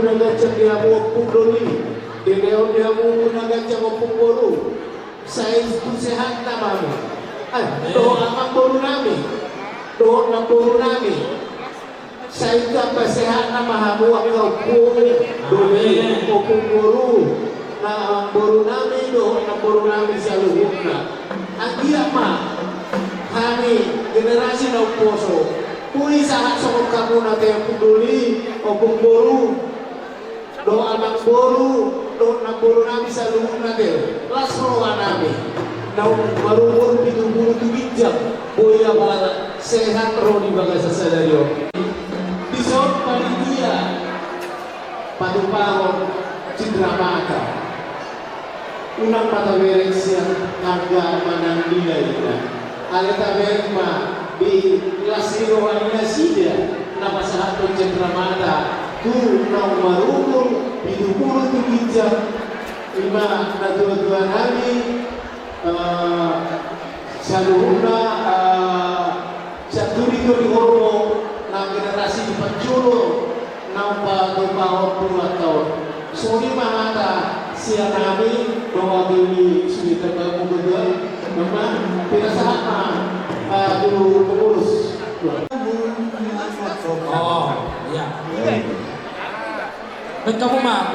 nagacha dia mo pudoli, dineo dia mo nagacha mo pupuru. Saya itu sehat namamu. Doa ang namin. Doon ng puro namin. Sa ito pa sehat na mahamuak ka po doon o puro na ang puro namin doon ang puro namin sa luhok na. Ang giyama, kami, generasi ng puso, puri sahat sa mga muna tayo puduli o puro doon ang puro doon ang puro namin sa luhok natin. Last rowa namin. Na marunong pinubulong tubigyan buya para sehat roh di baga sa salaryo. Bisot panitia Patupahon Cindramata unang patawerek siya harga manang nilay na alitawerek ma di lasiro anina siya na pasahat ng Cindramata tu na marunong pinubulong tubigyan lima na dua-dua namin sa luna sa turi-turi hormo ng generasi di Panculo ng pagpapahon puluhan taon. Suni mahata siya namin bahwa dili sulit ang pagmumuduan naman pinasahat na dulu pengurus. Oh, iya. Baik kamu mah,